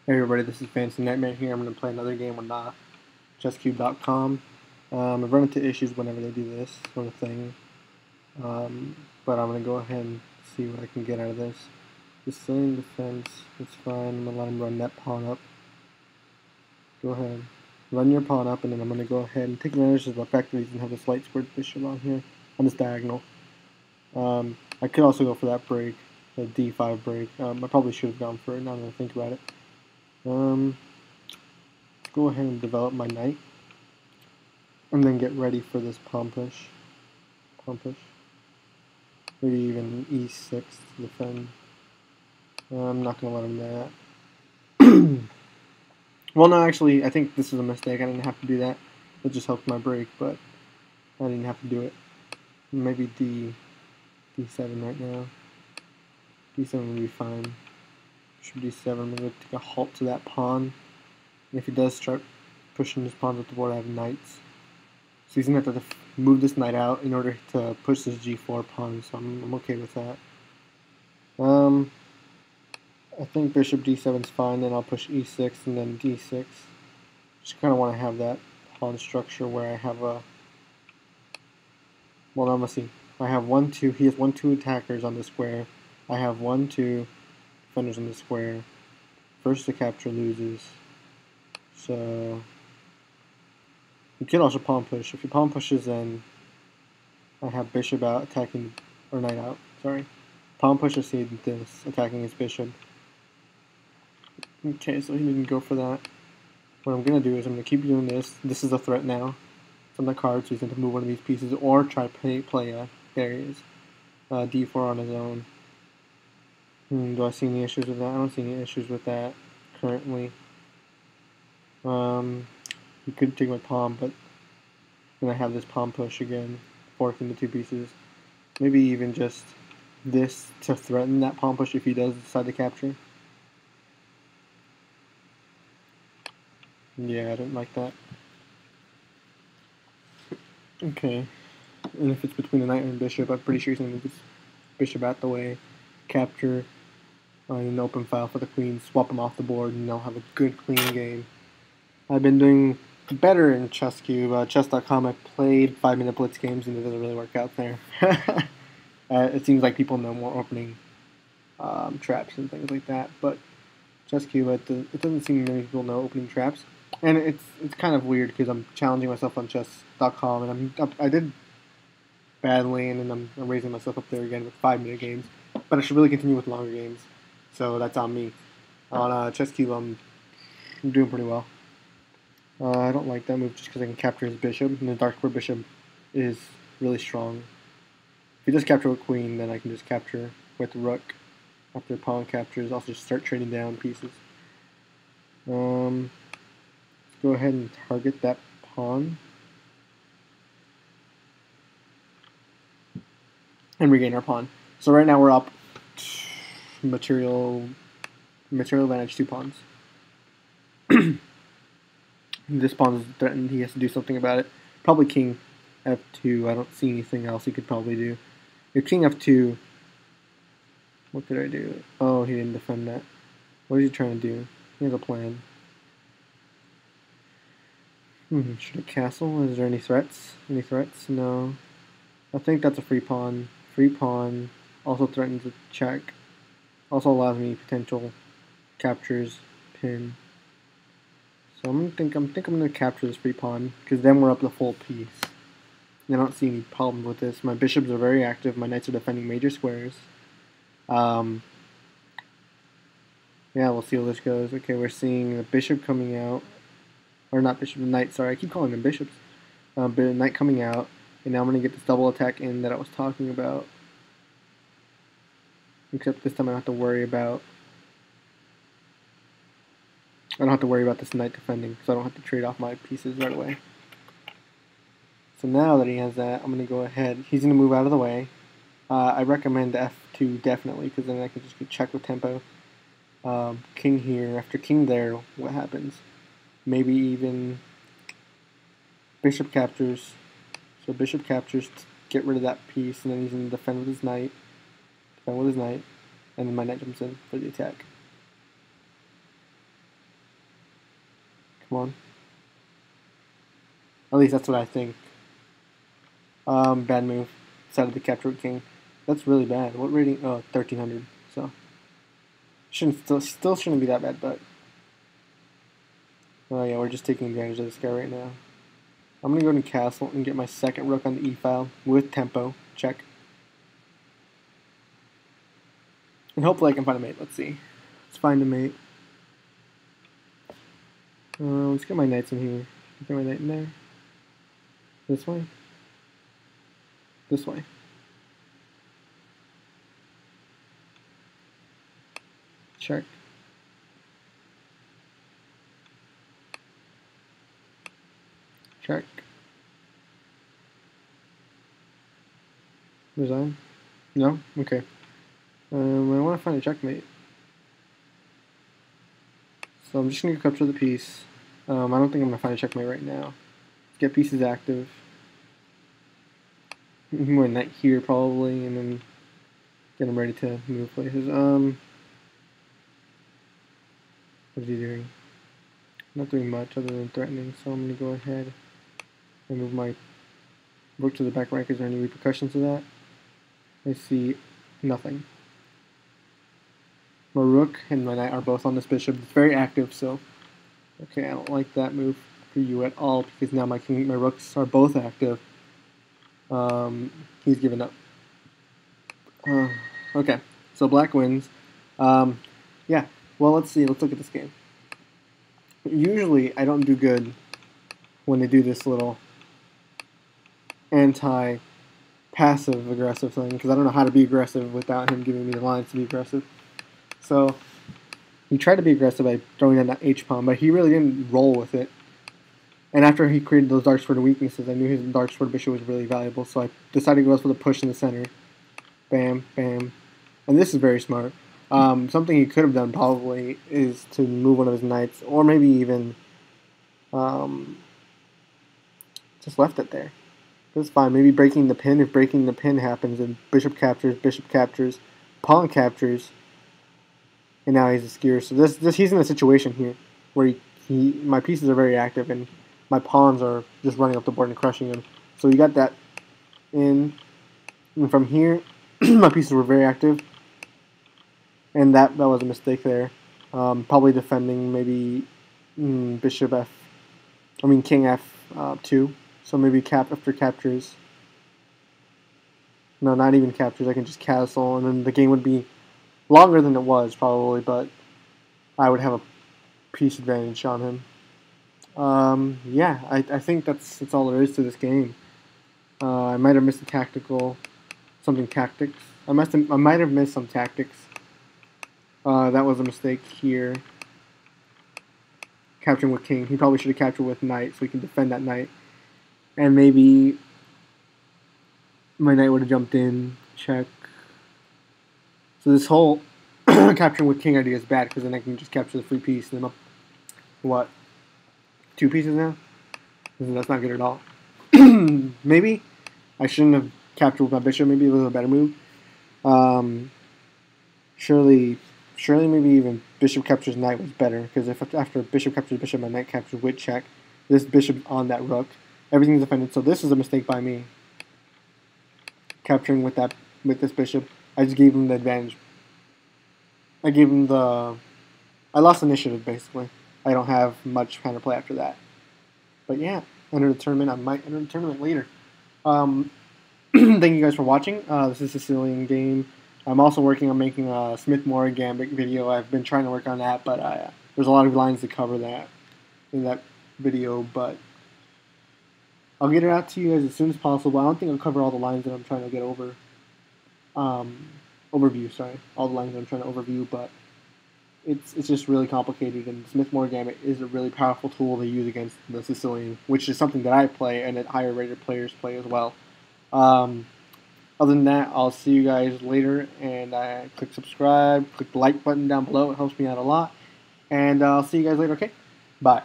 Hey everybody, this is FancyKNightMan here. I'm going to play another game on chesscube.com. I've run into issues whenever they do this sort of thing, but I'm going to go ahead and see what I can get out of this. Sicilian defense, it's fine. I'm going to let him run that pawn up. Go ahead, run your pawn up, and then I'm going to go ahead and take advantage of the fact that he doesn't have this light squared bishop on here, on this diagonal. I could also go for that break, the d5 break. I probably should have gone for it now that I think about it. Let's go ahead and develop my knight, and then get ready for this pawn push. Maybe even e6 to defend. I'm not going to let him do that. Well, no, actually, I think this is a mistake. I didn't have to do that. It just helped my break, but I didn't have to do it. Maybe d7 right now. d7 would be fine. Should d7. I'm going to take a halt to that pawn. And if he does start pushing his pawns up the board, I have knights. So he's going to have to move this knight out in order to push this g4 pawn, so I'm okay with that. I think bishop d7 is fine, then I'll push e6 and then d6. Just kind of want to have that pawn structure where I have a... Well, now let's see. I have 1, 2, he has 1, 2 attackers on the square. I have 1, 2 defenders on the square. First to capture loses. So you can also pawn push. If he pawn pushes, then I have bishop out attacking, or knight out, sorry. Pawn pushes, see this, attacking his bishop. Okay, so he didn't go for that. What I'm going to do is I'm going to keep doing this. This is a threat now. It's on the card, so he's going to move one of these pieces, or try to play there he is, d4 on his own. Do I see any issues with that? I don't see any issues with that currently. He could take my pawn, but then I have this pawn push again, forking the two pieces. Maybe even just this to threaten that pawn push if he does decide to capture. Yeah, I didn't like that. Okay, and if it's between the knight and bishop, I'm pretty sure he's going to move this bishop out the way, capture, an open file for the queen, swap him off the board, and they'll have a good, clean game. I've been doing better in ChessCube. Chess.com, I played 5-minute blitz games, and it doesn't really work out there. It seems like people know more opening traps and things like that, but ChessCube, it doesn't seem many people know opening traps. And it's kind of weird because I'm challenging myself on chess.com, and I did badly, and then I'm raising myself up there again with 5-minute games. But I should really continue with longer games, so that's on me. On ChessCube, I'm doing pretty well. I don't like that move just because I can capture his bishop, and the dark square bishop is really strong. If he does capture with queen, then I can just capture with rook. After pawn captures, I'll just start trading down pieces. Let's go ahead and target that pawn. And regain our pawn. So right now we're up material advantage 2 pawns. This pawn is threatened, he has to do something about it. Probably king f2, I don't see anything else he could probably do. If king f2, what could I do? Oh, he didn't defend that. What is he trying to do? He has a plan. Should I castle? Is there any threats? Any threats? No. I think that's a free pawn. Free pawn also threatens a check. Also allows me potential captures, pin. So I'm gonna capture this free pawn because then we're up the full piece. I don't see any problems with this. My bishops are very active. My knights are defending major squares. Yeah, we'll see how this goes. Okay, we're seeing the bishop coming out. Or not bishop, the knight, sorry, I keep calling them bishops. But the knight coming out, and now I'm going to get this double attack in that I was talking about. Except this time I don't have to worry about... I don't have to worry about this knight defending, so I don't have to trade off my pieces right away. So now that he has that, I'm going to go ahead. He's going to move out of the way. I recommend f2 definitely, because then I can just check with tempo. King here. After king there, what happens? Maybe even bishop captures. So bishop captures to get rid of that piece, and then he's going to defend with his knight. And then my knight jumps in for the attack. Come on. At least that's what I think. Bad move. Decided to capture with king. That's really bad. What rating? Oh, 1300. So still shouldn't be that bad, but oh yeah, we're just taking advantage of this guy right now. I'm gonna go to castle and get my second rook on the e file with tempo. Check. And hopefully I can find a mate. Let's see. Let's find a mate. Let's get my knights in here. Get my knight in there. This way. This way. Check. Check. Resign? No? Okay. I want to find a checkmate. So I'm just going to capture the piece. I don't think I'm going to find a checkmate right now. Get pieces active. More knight here probably, and then get him ready to move places. What is he doing? Not doing much other than threatening, so I'm going to go ahead and move my rook to the back rank. Is there any repercussions to that? I see nothing. My rook and my knight are both on this bishop. It's very active, so okay, I don't like that move for you at all because now my king, my rooks are both active. He's given up. Okay, so black wins. Yeah, well, let's see. Let's look at this game. Usually, I don't do good when they do this little anti-passive aggressive thing because I don't know how to be aggressive without him giving me the lines to be aggressive. So he tried to be aggressive by throwing in that H-pawn, but he really didn't roll with it. And after he created those dark sword weaknesses, I knew his dark sword bishop was really valuable, so I decided to go for the push in the center. Bam, bam. And this is very smart. Something he could have done probably is to move one of his knights, or maybe even just left it there. That's fine. Maybe breaking the pin. If breaking the pin happens, and bishop captures, pawn captures, and now he's a skewer. So he's in a situation here where my pieces are very active, and my pawns are just running up the board and crushing him. So you got that in, and from here, my pieces were very active. And that was a mistake there. Probably defending maybe king f2. So maybe after captures. No, not even captures. I can just castle, and then the game would be longer than it was probably, but I would have a piece advantage on him. Yeah, I think that's all there is to this game. I might have missed tactics. I might have missed some tactics. That was a mistake here. Capturing with king. He probably should have captured with knight so he can defend that knight. And maybe my knight would have jumped in. Check. So this whole capturing with king idea is bad because then I can just capture the free piece. And I'm up, what, 2 pieces now? That's not good at all. Maybe I shouldn't have captured with my bishop. Maybe it was a better move. Surely maybe even bishop captures knight was better, because if after bishop captures bishop, my knight captures with check, this bishop's on that rook, everything's defended. So this is a mistake by me. Capturing with this bishop, I just gave him the advantage. I lost initiative basically. I don't have much counterplay after that. But yeah, enter the tournament. I might enter the tournament later. Thank you guys for watching. This is a Siclian game. I'm also working on making a Smith-Morra Gambit video. I've been trying to work on that, but there's a lot of lines to cover that in that video. But I'll get it out to you guys as soon as possible. I don't think I'll cover all the lines that I'm trying to get over. Overview, sorry. All the lines that I'm trying to overview, but it's just really complicated, and Smith-Morra Gambit is a really powerful tool to use against the Siclian, which is something that I play and that higher rated players play as well. Other than that, I'll see you guys later, and click subscribe, click the like button down below. It helps me out a lot, and I'll see you guys later, okay? Bye.